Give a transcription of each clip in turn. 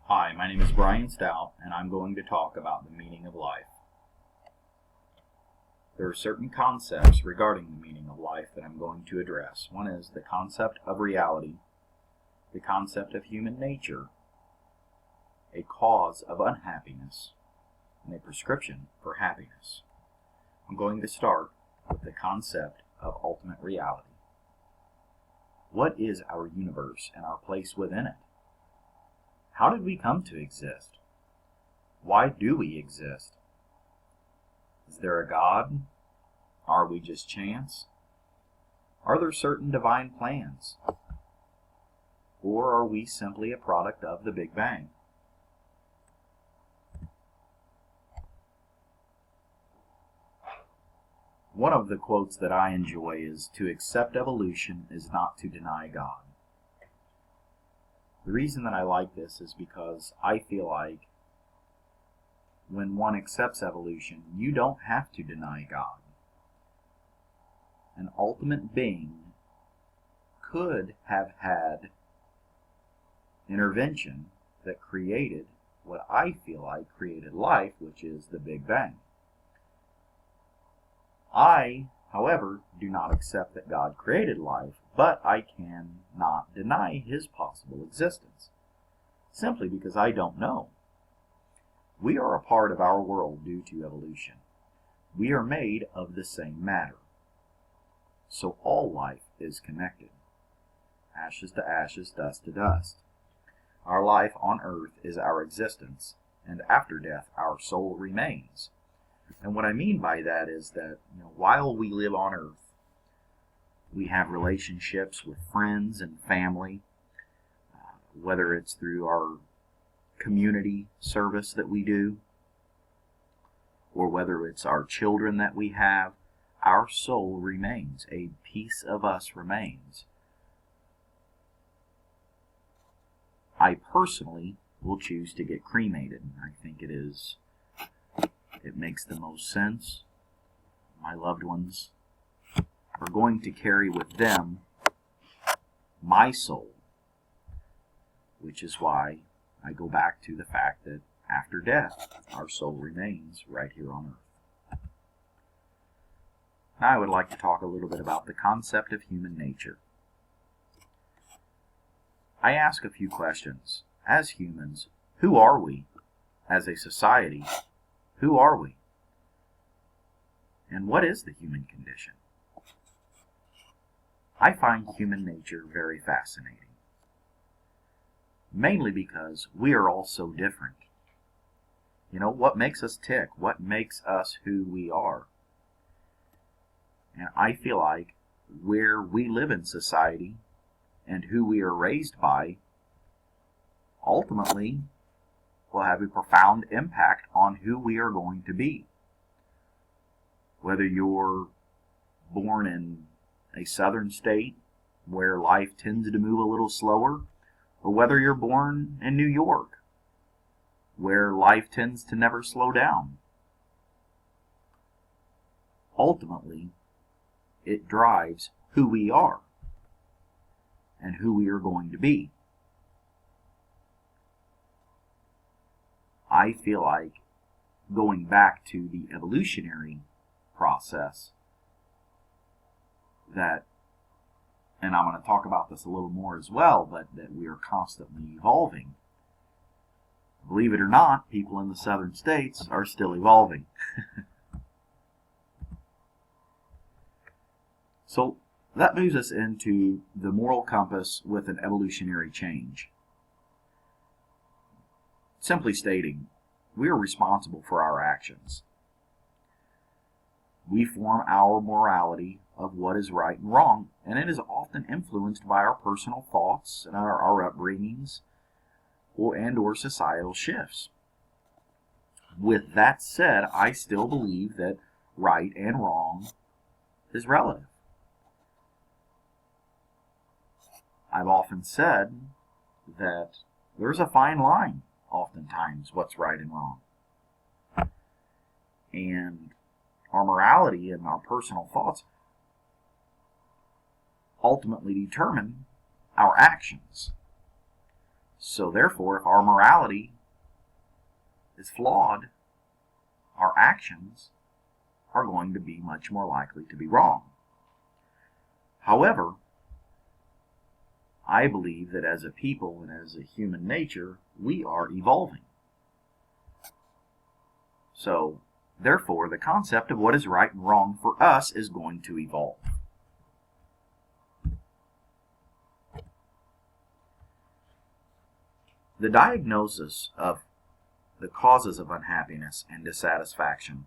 Hi, my name is Brian Stout, and I'm going to talk about the meaning of life. There are certain concepts regarding the meaning of life that I'm going to address. One is the concept of reality, the concept of human nature, a cause of unhappiness, and a prescription for happiness. I'm going to start with the concept of ultimate reality. What is our universe and our place within it? How did we come to exist? Why do we exist? Is there a God? Are we just chance? Are there certain divine plans? Or are we simply a product of the Big Bang? One of the quotes that I enjoy is, "To accept evolution is not to deny God." The reason that I like this is because I feel like when one accepts evolution, you don't have to deny God. An ultimate being could have had intervention that created what I feel like created life, which is the Big Bang. I, however, do not accept that God created life, but I cannot deny his possible existence, simply because I don't know. We are a part of our world due to evolution. We are made of the same matter. So all life is connected. Ashes to ashes, dust to dust. Our life on earth is our existence, and after death our soul remains. And what I mean by that is that while we live on earth, we have relationships with friends and family, whether it's through our community service that we do, or whether it's our children that we have, our soul remains. A piece of us remains. I personally will choose to get cremated. I think it makes the most sense. My loved ones are going to carry with them my soul, which is why I go back to the fact that after death, our soul remains right here on earth. Now I would like to talk a little bit about the concept of human nature. I ask a few questions. As humans, who are we? As a society, who are we? And what is the human condition? I find human nature very fascinating, mainly because we are all so different. What makes us tick? What makes us who we are? And I feel like where we live in society and who we are raised by ultimately will have a profound impact on who we are going to be. Whether you're born in a southern state where life tends to move a little slower, or whether you're born in New York where life tends to never slow down. Ultimately, it drives who we are and who we are going to be. I feel like going back to the evolutionary process that, and I'm going to talk about this a little more as well, but that we are constantly evolving. Believe it or not, people in the southern states are still evolving. So that moves us into the moral compass with an evolutionary change. Simply stating, we are responsible for our actions. We form our morality of what is right and wrong, and it is often influenced by our personal thoughts and our upbringings or societal shifts. With that said, I still believe that right and wrong is relative. I've often said that there's a fine line, oftentimes, what's right and wrong. And our morality and our personal thoughts ultimately determine our actions. So therefore, if our morality is flawed, our actions are going to be much more likely to be wrong. However, I believe that as a people and as a human nature, we are evolving. So, therefore, the concept of what is right and wrong for us is going to evolve. The diagnosis of the causes of unhappiness and dissatisfaction,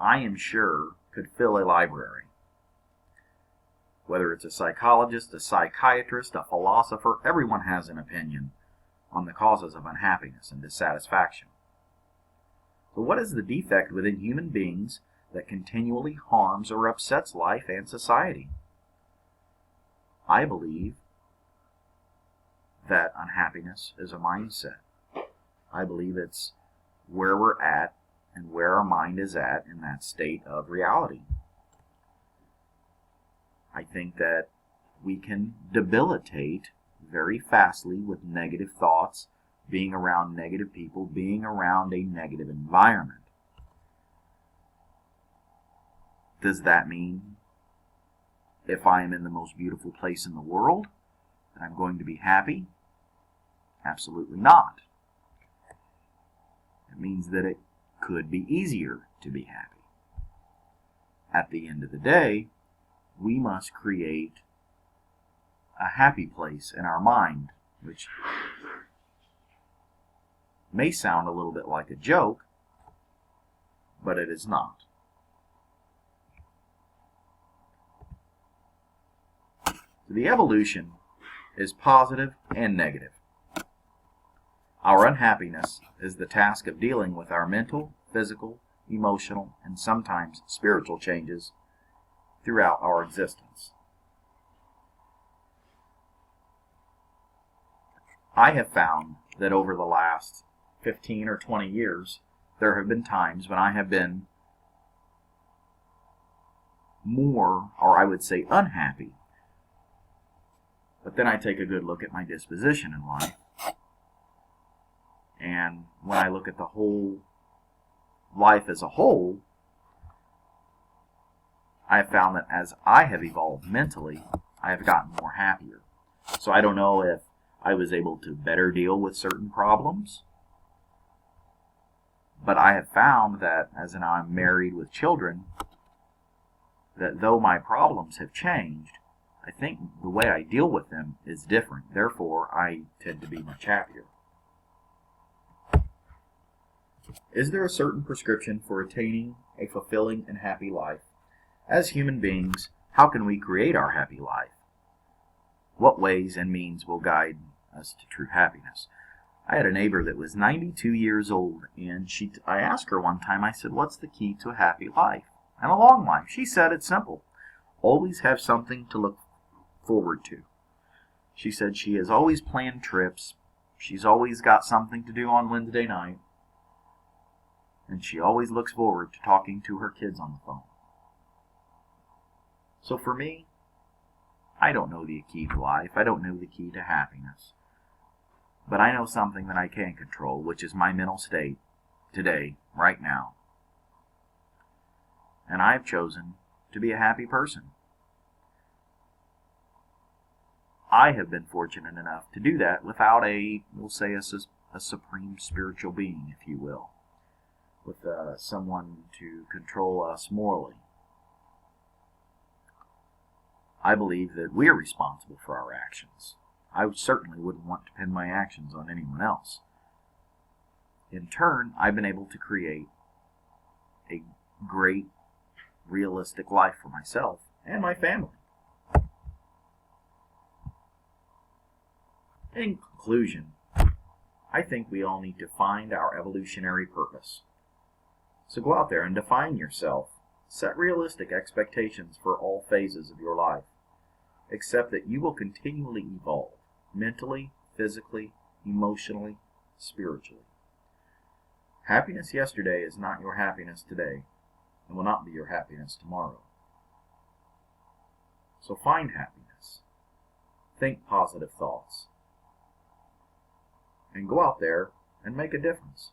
I am sure, could fill a library. Whether it's a psychologist, a psychiatrist, a philosopher, everyone has an opinion on the causes of unhappiness and dissatisfaction. But what is the defect within human beings that continually harms or upsets life and society? I believe that unhappiness is a mindset. I believe it's where we're at and where our mind is at in that state of reality. I think that we can debilitate very fastly with negative thoughts, being around negative people, being around a negative environment. Does that mean if I am in the most beautiful place in the world, that I'm going to be happy? Absolutely not. It means that it could be easier to be happy. At the end of the day, we must create a happy place in our mind, which may sound a little bit like a joke, but it is not. So the evolution is positive and negative. Our unhappiness is the task of dealing with our mental, physical, emotional, and sometimes spiritual changes throughout our existence. I have found that over the last 15 or 20 years, there have been times when I have been more, or I would say unhappy. But then I take a good look at my disposition in life. And when I look at the whole life as a whole, I have found that as I have evolved mentally, I have gotten more happier. So I don't know if I was able to better deal with certain problems, but I have found that as now I'm married with children, that though my problems have changed, I think the way I deal with them is different. Therefore, I tend to be much happier. Is there a certain prescription for attaining a fulfilling and happy life? As human beings, how can we create our happy life? What ways and means will guide us to true happiness? I had a neighbor that was 92 years old, and I asked her one time, I said, what's the key to a happy life and a long life? She said it's simple. Always have something to look forward to. She said she has always planned trips. She's always got something to do on Wednesday night. And she always looks forward to talking to her kids on the phone. So for me, I don't know the key to life. I don't know the key to happiness. But I know something that I can control, which is my mental state today, right now. And I've chosen to be a happy person. I have been fortunate enough to do that without we'll say, a supreme spiritual being, if you will. With someone to control us morally. I believe that we are responsible for our actions. I certainly wouldn't want to pin my actions on anyone else. In turn, I've been able to create a great, realistic life for myself and my family. In conclusion, I think we all need to find our evolutionary purpose. So go out there and define yourself. Set realistic expectations for all phases of your life. Accept that you will continually evolve, mentally, physically, emotionally, spiritually. Happiness yesterday is not your happiness today, and will not be your happiness tomorrow. So find happiness. Think positive thoughts. and go out there and make a difference.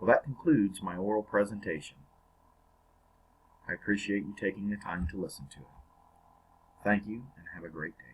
Well, that concludes my oral presentation. I appreciate you taking the time to listen to it. Thank you, and have a great day.